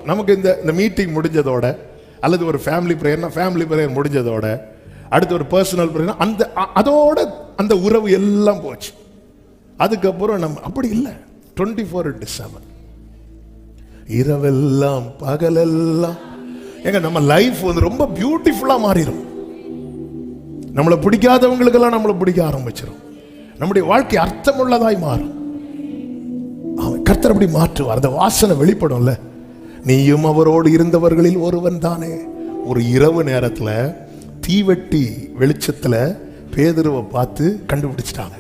நமக்கு இந்த மீட்டிங் முடிஞ்சதோட அல்லது ஒரு ஃபேமிலி ப்ரேயர் முடிஞ்சதோட அடுத்து ஒரு பர்சனல் ப்ரேயர் அதோட அந்த உறவு எல்லாம் போச்சு. அதுக்கப்புறம் நம்ம அப்படி இல்லை. 24/7 இரவெல்லாம் பகலெல்லாம் நம்ம லைஃப் வந்து ரொம்ப பியூட்டிஃபுல்லா மாறிடும். நம்மளை பிடிக்காதவங்களுக்கெல்லாம் நம்மளை பிடிக்க ஆரம்பிச்சிடும். நம்முடைய வாழ்க்கை அர்த்தமுள்ளதாய் மாறும். கர்த்தர் அப்படி மாற்றுவார். அந்த வாசனை வெளிப்படும்ல. நீயும் அவரோடு இருந்தவர்களில் ஒருவன் தானே. ஒரு இரவு நேரத்தில் தீவெட்டி வெளிச்சத்துல பேதுருவை பார்த்து கண்டுபிடிச்சிட்டாங்க.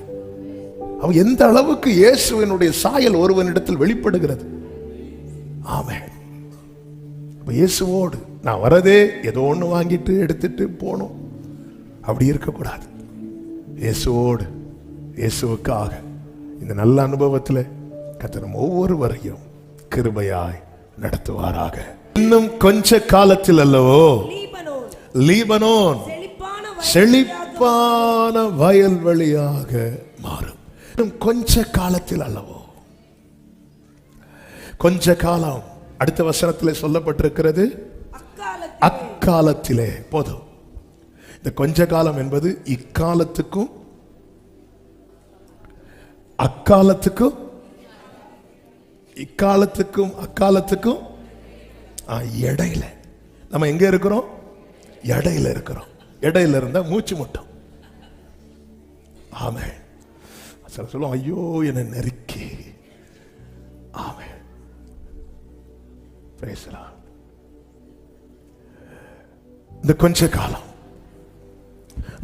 அவன் எந்த அளவுக்கு இயேசுவினுடைய சாயல் ஒருவனிடத்தில் வெளிப்படுகிறது. ஆமென். இயேசுவோடு நான் வரதே ஏதோ ஒன்று வாங்கிட்டு எடுத்துட்டு போனோம், அப்படி இருக்கக்கூடாது. இயேசுவோடு இயேசுவுக்காக இந்த நல்ல அனுபவத்தில் கர்த்தர் ஒவ்வொருவரையும் கிருபையாய் நடத்துவாராக. இன்னும் கொஞ்ச காலத்தில் அல்லவோ லீபனோன் செழிப்பான வயல்வெளியாக மாறும். இன்னும் கொஞ்ச காலத்தில் அல்லவோ. கொஞ்ச காலம் அடுத்த வசனத்திலே சொல்லப்பட்டிருக்கிறது அக்காலத்திலே. போதும். இந்த கொஞ்ச காலம் என்பது இக்காலத்துக்கும் அக்காலத்துக்கும் இக்காலத்துக்கும் அக்காலத்துக்கும் இடையில நம்ம எங்க இருக்கிறோம்? இடையில இருக்கிறோம். இடையில இருந்தா மூச்சு முட்டும். ஆமென். சொல்லுவோம், ஐயோ என்ன நெருக்கி. ஆமென். இந்த கொஞ்ச காலம்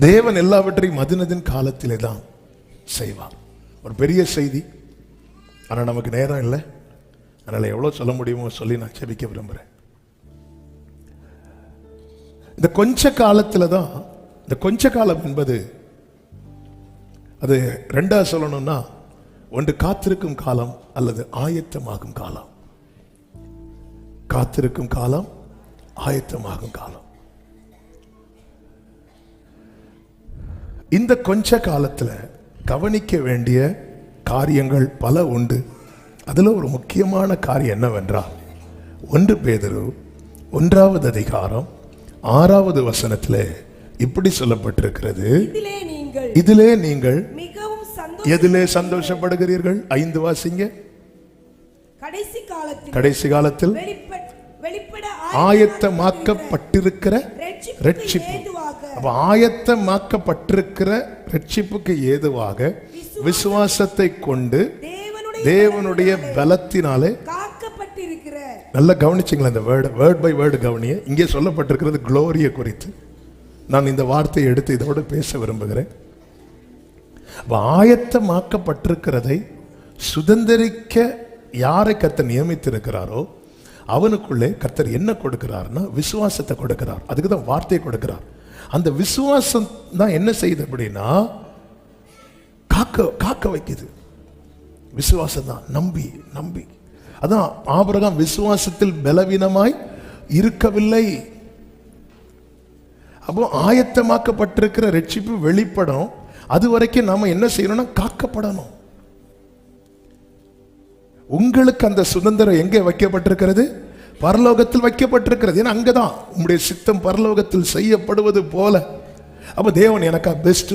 தேவன் எல்லாவற்றையும் மதினதின் காலத்திலே தான் செய்வார். ஒரு பெரிய செய்தி, ஆனால் நமக்கு நேரம் இல்லை. அதனால எவ்வளவு சொல்ல முடியுமோ சொல்லி நான் ஜெபிக்க விரும்புறேன். இந்த கொஞ்ச காலத்துல தான், இந்த கொஞ்ச காலம் என்பது அது ரெண்டா சொல்லணும்னா, ஒன்று காத்திருக்கும் காலம் அல்லது ஆயத்தமாகும் காலம். காத்திருக்கும் காலம், ஆயத்தமாகும் காலம். இந்த கொஞ்ச காலத்துல கவனிக்க வேண்டிய காரியங்கள் பல உண்டு. அதுல ஒரு முக்கியமான காரியம் என்னவென்றால், 1 பேதுரு 1வது அதிகாரம் 6வது வசனத்திலே இப்படி சொல்லப்பட்டிருக்கிறது, இதிலே நீங்கள் எதிலே சந்தோஷப்படுகிறீர்கள்? 5 வாசிங்க. கடைசி காலத்தில் ஆயத்தமாக்கப்பட்டிருக்கிற ரட்சிப்பு. அப்ப ஆயத்தமாக்கப்பட்டிருக்கிற ரட்சிப்புக்கு ஏதுவாக விசுவாசத்தை கொண்டு தேவனுடைய பலத்தினாலே காக்கப்பட்டிருக்கிற. நல்லா கவனிச்சிங்களா? இந்த வேர்ட் பை வேர்டு கவனிய. இங்கே சொல்லப்பட்டிருக்கிறது குளோரிய குறித்து. நான் இந்த வார்த்தையை எடுத்து இதோடு பேச விரும்புகிறேன். ஆயத்தமாக்கப்பட்டிருக்கிறதை சுதந்திரிக்க யாரை கர்த்தர் நியமித்திருக்கிறாரோ அவனுக்குள்ளே கர்த்தர் என்ன கொடுக்கிறார்னா விசுவாசத்தை கொடுக்கிறார். அதுக்கு தான் வார்த்தையை கொடுக்கிறார். அந்த விசுவாசம் தான் என்ன செய்யுது அப்படின்னா காக்க வைக்குது. விசுவாசம் தான் நம்பி. அதான் ஆபிரகாம் விசுவாசத்தில் பலவீனமாய் இருக்கவில்லை. அப்போ ஆயத்தமாக்கப்பட்டிருக்கிற ரட்சிப்பு வெளிப்படும். அது வரைக்கும் நாம என்ன செய்யணும்னா காக்கப்படணும். உங்களுக்கு அந்த சுதந்திரம் எங்கே வைக்கப்பட்டிருக்கிறது? பரலோகத்தில் வைக்கப்பட்டிருக்கிறது. ஏன்னா அங்கதான் உங்களுடைய சித்தம் பரலோகத்தில் செய்யப்படுவது போல. அப்ப தேவன் எனக்காக பெஸ்ட்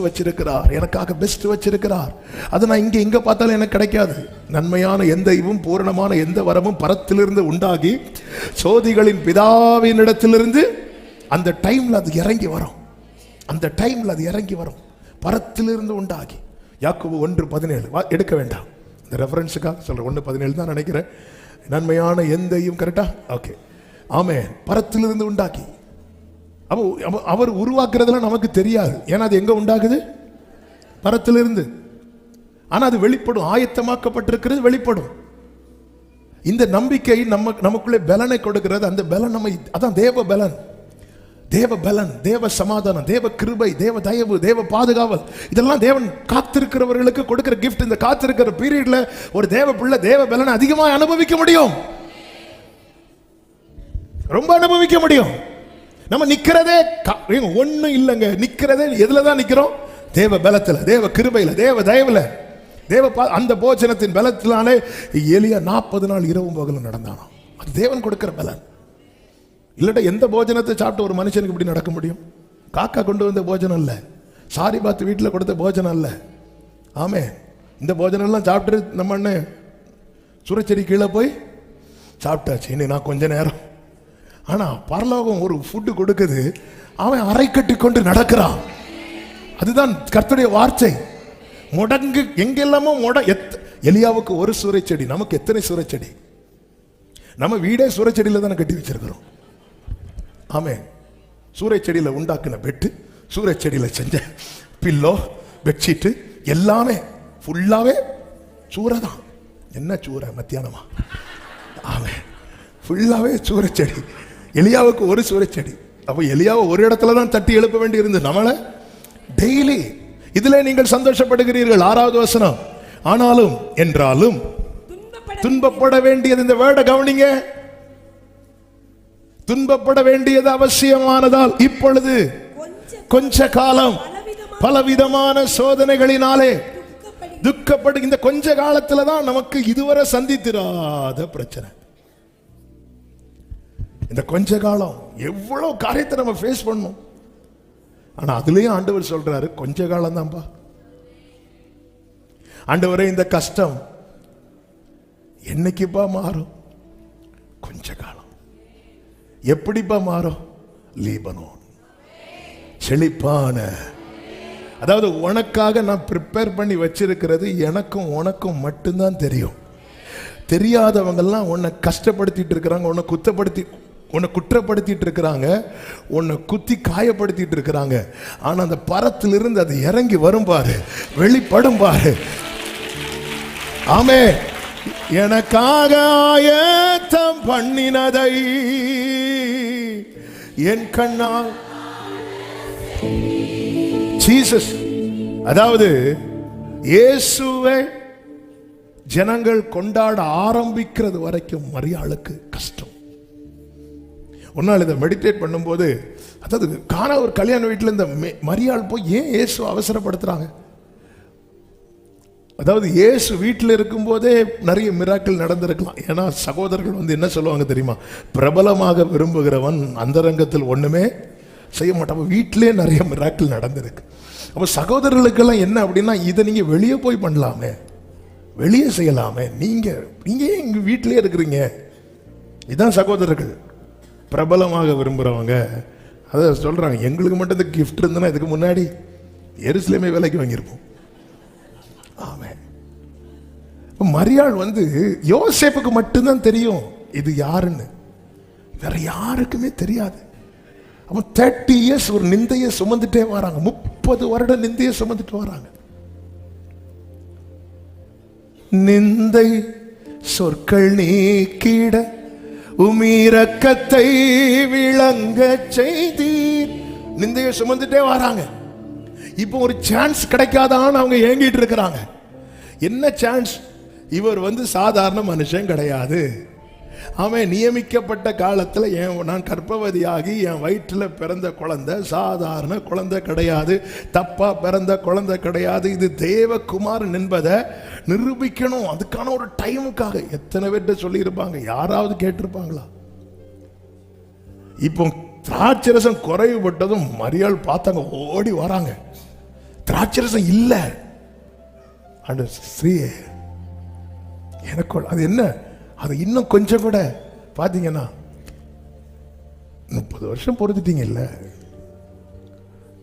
வச்சிருக்கிறார். அது நான் இங்க பார்த்தாலும் எனக்கு கிடைக்காது. நன்மையான எந்த இவும் பூரணமான எந்த வரமும் பரத்திலிருந்து உண்டாகி சோதிகளின் பிதாவினிடத்திலிருந்து அந்த டைம்ல அது இறங்கி வரும். பரத்திலிருந்து உண்டாகி. யாக்கோபு 1:17 எடுக்க வேண்டாம், இந்த ரெஃபரன்ஸுக்காக சொல்றேன். 1:17 தான் நினைக்கிறேன். நன்மையான எந்தையும் கரெக்டா? ஓகே, ஆமென். பரத்திலிருந்து உண்டாக்கி. அவர் உருவாக்குறதுல நமக்கு தெரியாது. ஏன்னா அது எங்க உண்டாகுது? பரத்திலிருந்து. ஆனா அது வெளிப்படும். ஆயத்தமாக்கப்பட்டிருக்கிறது வெளிப்படும். இந்த நம்பிக்கை நமக்குள்ளே பலனை கொடுக்கிறது. அந்த பலன் நம்ம, அதான் தேவ பலன், தேவ சமாதானம், தேவ கிருபை, தேவ தயவு, தேவ பாதுகாவல். இதெல்லாம் தேவன் காத்திருக்கிறவர்களுக்கு கொடுக்கிற கிஃப்ட். இந்த காத்திருக்கிற பீரியட்ல ஒரு தேவ பிள்ளை தேவ பலனை அதிகமாக அனுபவிக்க முடியும். ரொம்ப அனுபவிக்க முடியும். நம்ம நிக்கிறதே ஒண்ணும் இல்லைங்க. நிக்கிறதே எதுலதான் நிக்கிறோம்? தேவ பலத்துல, தேவ கிருபையில, தேவ தயவுல, தேவ அந்த போஜனத்தின் பலத்தினாலே எலியா 40 நாள் இரவும் பகலும் நடந்தானோ. அது தேவன் கொடுக்கிற பலன். இல்லட்டா எந்த போஜனத்தை சாப்பிட்டு ஒரு மனுஷனுக்கு இப்படி நடக்க முடியும்? காக்கா கொண்டு வந்த போஜனம் இல்ல, சாரி பார்த்து வீட்டில் கொடுத்த போஜனம் இல்ல. ஆமே, இந்த போஜனம் எல்லாம் சாப்பிட்டு நம்ம அண்ணன் சுரச்செடி கீழே போய் சாப்பிட்டாச்சு, இனி நான் கொஞ்ச நேரம். ஆனா பரலோகம் ஒரு ஃபுட்டு கொடுக்குது, அவன் அரை கட்டி கொண்டு நடக்கிறான். அதுதான் கர்த்தருடைய வார்த்தை. முடங்கு எங்கெல்லாமோ எலியாவுக்கு ஒரு சூறைச்செடி, நமக்கு எத்தனை சூறைச்செடி? நம்ம வீடே சூறைச்செடியில தானே கட்டி வச்சிருக்கிறோம். ஆமே, சூறைச்செடியில உண்டாக்குன பெட்டு, சூறைச்செடியில செஞ்ச பில்லோ, பெட்ஷீட்டு எல்லாமே ஃபுல்லாவே சூறை தான். என்ன சூறை மத்தியானமா? ஆமே, ஃபுல்லாவே சூறைச்செடி. எலியாவுக்கு ஒரு சூறைச்செடி. அப்போ எலியாவை ஒரு இடத்துல தான் தட்டி எழுப்ப வேண்டி இருந்து நம்மளை டெய்லி. இதுல நீங்கள் சந்தோஷப்படுகிறீர்கள். 6வது வசனம், ஆனாலும் என்றாலும் துன்பப்பட வேண்டியது. இந்த வேர்டை கவனிங்க. துன்பப்பட வேண்டியது அவசியமானதால் இப்பொழுது கொஞ்ச காலம் பலவிதமான சோதனைகளினாலே துக்கப்படு. இந்த கொஞ்ச காலத்துல தான் நமக்கு இதுவரை சந்தித்திராத பிரச்சனை. இந்த கொஞ்ச காலம் எவ்வளவு காரியத்தை நம்ம ஃபேஸ் பண்ணோம். ஆனா அதுலயும் ஆண்டவர் சொல்றாரு, கொஞ்ச காலம் தான்ப்பா. ஆண்டவரே, இந்த கஷ்டம் என்னைக்குப்பா மாறும்? கொஞ்ச காலம். எப்படிப்பா மாறும்? லீபனோன் செழிப்பான, அதாவது உனக்காக நான் ப்ரிப்பேர் பண்ணி வச்சிருக்கிறது எனக்கும் உனக்கும் மட்டும்தான் தெரியும். தெரியாதவங்க எல்லாம் உன்னை கஷ்டப்படுத்திட்டு இருக்கிறாங்க, உன்னை குற்றப்படுத்திட்டு இருக்கிறாங்க, உன்னை குத்தி காயப்படுத்திட்டு இருக்கிறாங்க. ஆனா அந்த பரத்திலிருந்து அது இறங்கி வரும் பாரு, வெளிப்படும் பாரு. ஆமே, எனக்காக ஆயத்தம் பண்ணினதை என் கண்ணால் ஜீசஸ், அதாவது இயேசுவை ஜனங்கள் கொண்டாட ஆரம்பிக்கிறது வரைக்கும் மரியாளுக்கு கஷ்டம். ஒரு நாள் இதை மெடிடேட் பண்ணும்போது, அதாவது காண ஒரு கல்யாண வீட்டில் இந்த மரியாள் போய் ஏன் இயேசு அவசரப்படுத்துறாங்க? அதாவது இயேசு வீட்டில் இருக்கும்போதே நிறைய மிராக்கள் நடந்திருக்கலாம். ஏன்னா சகோதரர்கள் வந்து என்ன சொல்லுவாங்க தெரியுமா? பிரபலமாக விரும்புகிறவன் அந்தரங்கத்தில் ஒண்ணுமே செய்ய மாட்டான். வீட்டிலே நிறைய மிராக்கள் நடந்திருக்கு. அப்போ சகோதரர்களுக்கெல்லாம் என்ன அப்படின்னா, இதை நீங்க வெளியே போய் பண்ணலாமே, வெளியே செய்யலாமே, நீங்க ஏன் இங்க வீட்டிலே இருக்கிறீங்க? இதுதான் சகோதரர்கள் பிரபலமாக விரும்புகிறவங்க. அதை சொல்றாங்க, எங்களுக்கு மட்டும் இந்த கிஃப்ட் இருந்ததுன்னா இதுக்கு முன்னாடி எருசலேமே விலைக்கு வாங்கியிருப்போம். ஆமென். மரியாள் வந்து யோசேப்புக்கு மட்டும்தான் தெரியும் இது யாருன்னு, வேற யாருக்குமே தெரியாது. அவன் 30 years ஒரு நிந்தையை சுமந்துட்டே வராங்க. 30 வருடம் நிந்தையை சுமந்துட்டு வராங்க. நிந்தை சொற்கள் நீக்கிட உமிரக்கத்தை விளங்க செய்தீர். நிந்தையை சுமந்துட்டே வராங்க. இப்போ ஒரு சான்ஸ் கிடைக்காதான்னு அவங்க ஏங்கிட்டு இருக்கிறாங்க. என்ன சான்ஸ்? இவர் வந்து சாதாரண மனுஷன் கிடையாது. அவன் நியமிக்கப்பட்ட காலத்தில் நான் கர்ப்பவதியாகி என் வயிற்றில் பிறந்த குழந்தை சாதாரண குழந்தை கிடையாது, தப்பா பிறந்த குழந்தை கிடையாது. இது தேவகுமாரன் என்பதை நிரூபிக்கணும். அதுக்கான ஒரு டைமுக்காக எத்தனை பேர்கிட்ட சொல்லியிருப்பாங்க, யாராவது கேட்டிருப்பாங்களா? இப்போ திராட்சரசம் குறைவுபட்டதும் மரியாள் பார்த்தாங்க, ஓடி வராங்க. திராட்சரசம் இல்ல. அண்ட் ஸ்ரீயே எனக்கு அது என்ன, அது இன்னும் கொஞ்சம் கூட பாத்தீங்கன்னா 30 வருஷம் பொறுத்துட்டீங்க இல்ல,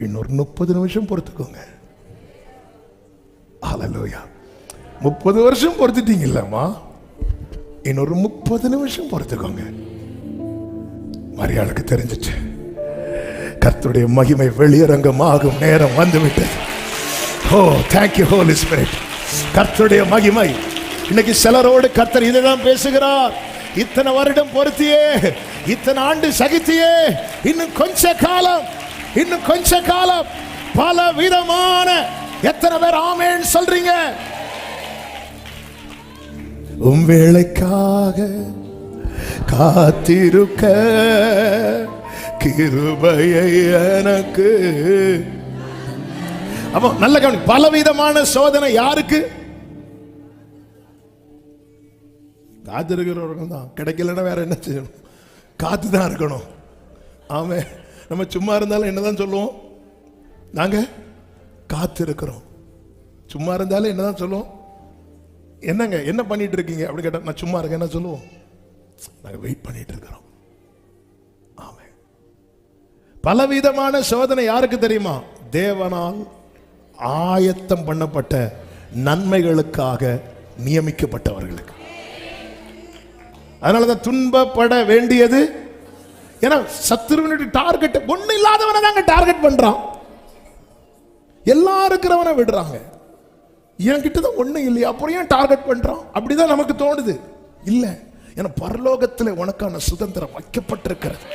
இன்னொரு 30 நிமிஷம் பொறுத்துக்கோங்க. ஹல்லேலூயா. 30 வருஷம் பொறுத்துட்டீங்க இல்லம்மா, இன்னொரு 30 நிமிஷம் பொறுத்துக்கோங்க. மரியாளுக்கு தெரிஞ்சிச்சு, கர்த்தருடைய மகிமை வெளியரங்கமாகும் நேரம் வந்துவிட்டது. Oh thank you Holy Spirit. கர்த்தருடைய மகிமை இன்னைக்கு சிலரோடு கர்த்தர் இதுதான் பேசுகிறார். இத்தனை வருடம் பொறுத்தியே, இத்தனை ஆண்டு சகித்தியே, இன்னும் கொஞ்ச காலம், இன்னும் கொஞ்ச காலம், பல விதமான. எத்தனை பேர் ஆமென் சொல்றீங்க? உம் வேளைக்காக காத்திருக்க கிருபையை எனக்கு. அப்போ நல்ல கவனி, பலவிதமான சோதனை யாருக்கு? காத்திருக்கிறவர்கள் தான். கிடைக்கலன்னா வேற என்ன செய்யணும்? காத்து தான் இருக்கணும். ஆமே. நம்ம சும்மா இருந்தாலும் என்னதான் சொல்லுவோம்? நாங்க காத்து இருக்கிறோம். சும்மா இருந்தாலும் என்னதான் சொல்லுவோம்? என்னங்க என்ன பண்ணிட்டு இருக்கீங்க அப்படி கேட்டா நான் சும்மா இருக்கேன் என்ன சொல்லுவோம்? நாங்க வெயிட் பண்ணிட்டு இருக்கிறோம். ஆமே. பலவிதமான சோதனை யாருக்கு தெரியுமா? தேவனால் ஆயத்தம் பண்ணப்பட்ட நன்மைகளுக்காக நியமிக்கப்பட்டவர்களுக்கு. அதனாலதான் துன்பப்பட வேண்டியது. ஏன்னா சத்துருவனுடைய டார்கெட் ஒண்ணு இல்லாதவனை தாங்க டார்கெட் பண்றான். எல்லாம் இருக்கிறவனை விடுறாங்க. என்கிட்ட தான் ஒண்ணு இல்லையா, அப்புறம் ஏன் டார்கெட் பண்றான்? அப்படிதான் நமக்கு தோணுது. இல்ல, ஏன்னா பரலோகத்தில் உனக்கான சுதந்திரம் வைக்கப்பட்டிருக்கிறது.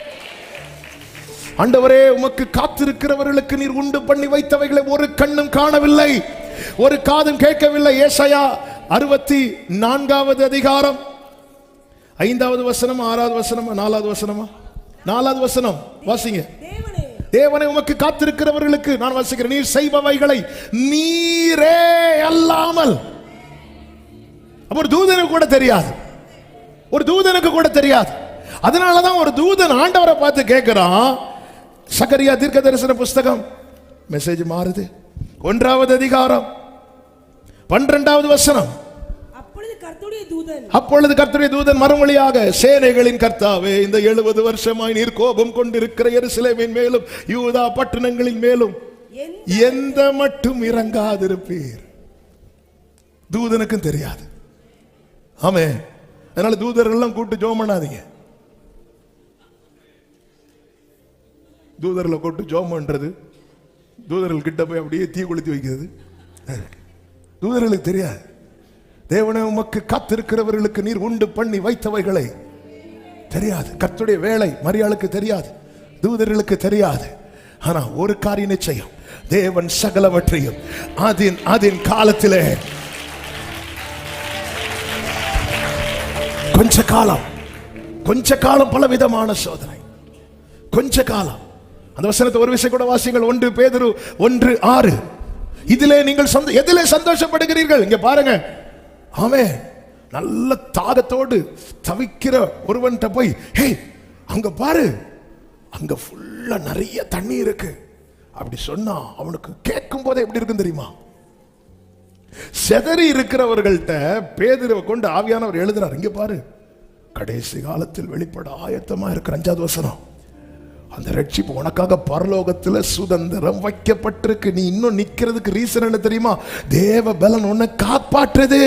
ஆண்டவரே, உமக்கு காத்திருக்கிறவர்களுக்கு நீர் உண்டு பண்ணி வைத்தவைகளை ஒரு கண்ணும் காணவில்லை, ஒரு காதும் கேட்கவில்லை. ஏசாயா 64வது அதிகாரம் 5வது வசனம், 6வது வசனம், 4வது வசனமா? 4வது வசனம் வாசிங்க. தேவனே, உமக்கு காத்திருக்கிறவர்களுக்கு நான் வாசிக்கிறேன், நீர் செய்பவைகளை நீரே அல்லாமல். ஒரு தூதனுக்கு கூட தெரியாது. ஒரு தூதனுக்கு கூட தெரியாது. அதனாலதான் ஒரு தூதன் ஆண்டவரை பார்த்து கேட்கிறான். சகரியா தீர்க்க தரிசன புஸ்தகம், மெசேஜ் மாறுது, 1வது அதிகாரம் 12வது வசனம். அப்பொழுது கர்த்தருடைய தூதன் மறுமொழியாக, சேனைகளின் கர்த்தாவே, இந்த 70 வருஷமாய் நீர் கோபம் கொண்டிருக்கிற எருசலேமின் மேலும் யூதா பட்டணங்களின் மேலும் எந்த மட்டும் இறங்காதிருப்பீர். தூதனுக்கும் தெரியாது. ஆமே. அதனால தூதர்கள் கூட்டு ஜெபம் பண்ணாதீங்க. தூதர்களை கூட்டு ஜெபம் பண்றது, தூதர்கள் கிட்ட போய் அப்படியே தீ கொளுத்தி வைக்கிறது தூதர்களுக்கு தெரியாது. தேவனே, உமக்கு காத்திருக்கிறவர்களுக்கு நீர் உண்டு பண்ணி வைத்தவைகளை தெரியாது. கர்த்தருடைய வேலை மரியாளுக்கு தெரியாது, தூதர்களுக்கு தெரியாது. ஆனா ஒரு காரியம் நிச்சயம், தேவன் சகலவற்றையும் அதன் காலத்திலே கொஞ்ச காலம் பலவிதமான சோதனை, கொஞ்ச காலம். அந்த வசனத்தை ஒரு விஷயம் கூட வாசிங்கள். 1 பேதுரு 1:6. இதிலே நீங்கள் எதிலே சந்தோஷப்படுகிறீர்கள்? இங்க பாருங்க. ஆமே. நல்ல தாகத்தோடு தவிக்கிற ஒருவன்ட்ட போய், ஹே அங்க பாரு, அங்க ஃபுல்லா நிறைய தண்ணி இருக்கு அப்படி சொன்னா அவனுக்கு கேட்கும் போதே எப்படி இருக்கும் தெரியுமா? செதறி இருக்கிறவர்கள்ட்ட பேதுருவை கொண்டு ஆவியானவர் எழுதுறார், இங்க பாரு, கடைசி காலத்தில் வெளிப்பட ஆயத்தமா இருக்கிற 5வது வசனம். அந்த ரட்சிப்பு உனக்காக பரலோகத்துல சுதந்திரம் வைக்கப்பட்டிருக்கு. நீ இன்னும் நிக்கிறதுக்கு ரீசன் என்ன தெரியுமா? தேவ பலன் உன்னை காப்பாற்றுது.